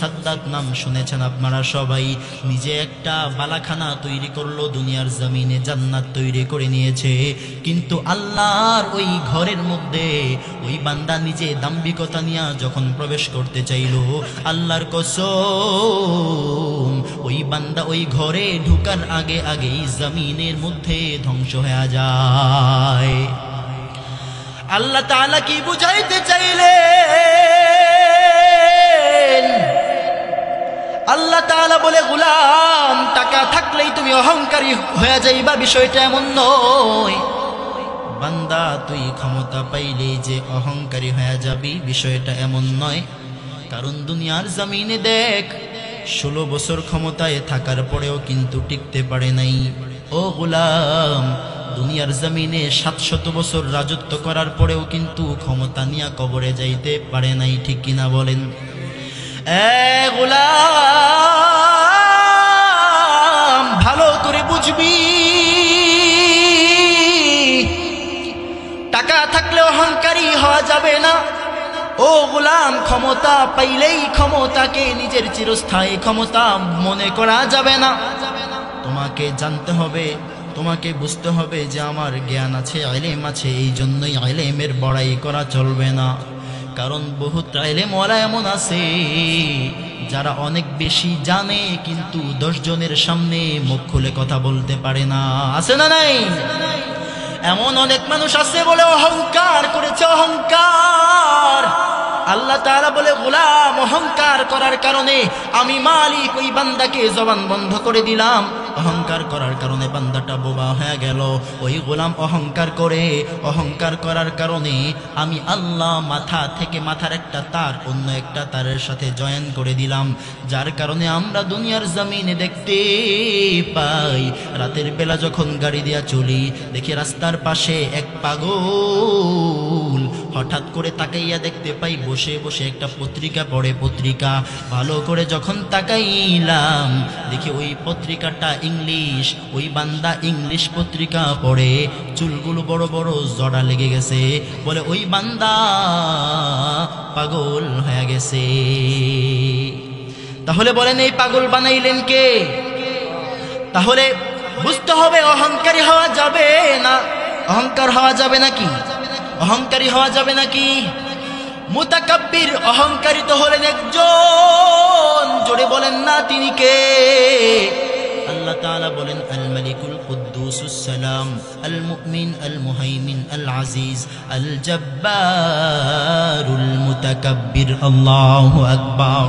সাদ্দাত নাম শুনেছেন আপনারা সবাই। নিজে একটা বালাখানা তৈরি করলো, দুনিয়ার জমিনে জান্নাত তৈরি করে নিয়েছে। কিন্তু আল্লাহর ওই ঘরের মধ্যে ওই বান্দা নিজে দাম্ভিকতা নিয়ে যখন প্রবেশ করতে চাইল, আল্লাহর কসম ওই বান্দা ওই ঘরে ঢুকার আগে আগেই জমিনের মধ্যে ধ্বংস হয়ে যায়। আল্লাহ তাআলা কি বুঝাইতে চাইলেন? আল্লাহ তাআলা বলে, গোলাম টাকা থাকলেই তুমি অহংকারী হয়ে যাইবা, বিষয়টা এমন নয়। বান্দা তুই ক্ষমতা পাইলে যে অহংকারী হয়ে যাবি, বিষয়টা এমন নয়। কারণ দুনিয়ার জমিনে দেখ, 16 বছর ক্ষমতায় থাকার পরেও কিন্তু টিকতে পারে নাই। ও গোলাম, দুনিয়ার জমিনে 700 বছর রাজত্ব করার পরেও কিন্তু ক্ষমতা নিয়ে কবরে যাইতে পারে নাই, ঠিক কিনা বলেন? গোলাম ভালো করে বুঝবি, টাকা থাকলে অহংকারী হওয়া যাবে না। ও গোলাম, ক্ষমতা পাইলেই ক্ষমতাকে নিজের চিরস্থায়ী ক্ষমতা মনে করা যাবে না। তোমাকে জানতে হবে, তোমাকে বুঝতে হবে যে আমার জ্ঞান আছে, ইলম আছে, এই জন্যই ইলমের বড়াই করা চলবে না। কারণ বহুত ইলমওয়ালা এমন আছে যারা অনেক বেশি জানে কিন্তু 10 জনের সামনে মুখ খুলে কথা বলতে পারে না। আছে না নাই? এমন অনেক মানুষ আছে বলে অহংকার করেছে, অহংকার। আল্লাহ তাআলা বলে, গোলাম অহংকার করার কারণে আমি মালিক ওই বান্দাকে জবান বন্ধ করে দিলাম। অহংকার করার কারণে বান্দাটা বোবা হয়ে গেল। ওই গোলাম অহংকার করে, অহংকার করার কারণে আমি আল্লাহ মাথা থেকে মাথার একটা তার অন্য একটা তারের সাথে জয়েন করে দিলাম। যার কারণে আমরা দুনিয়ার জমিনে দেখতে পাই, রাতের বেলা যখন গাড়ি দিয়া চলি, দেখি রাস্তার পাশে এক পাগল হঠাৎ করে তাকাইয়া দেখতে পাই বসে বসে একটা পত্রিকা পড়ে। পত্রিকা ভালো করে যখন তাকাইলাম, দেখি ওই পত্রিকাটা ইংলিশ। ওই বান্দা ইংলিশ পত্রিকা পড়ে, চুলগুলো বড় বড় জড়া লেগে গেছে। বলে ওই বান্দা পাগল হয়ে গেছে। তাহলে বলেন এই পাগল বানাইলেন কে? তাহলে বুঝতে হবে অহংকারী হওয়া যাবে না। অহংকার হওয়া যাবে নাকি? অহংকারী হওয়া যাবে নাকি? মুতাকাব্বির অহংকারিত হলেন একজন, জোরে বলেন না তিনি কে? আল্লাহ তাআলা বলেন, আল মালিকুল কুদ্দুসুস সালাম আল মুমিন আল মুহাইমিন আল আজিজ আল জব্বারুল মুতাকাব্বির। আল্লাহু আকবার।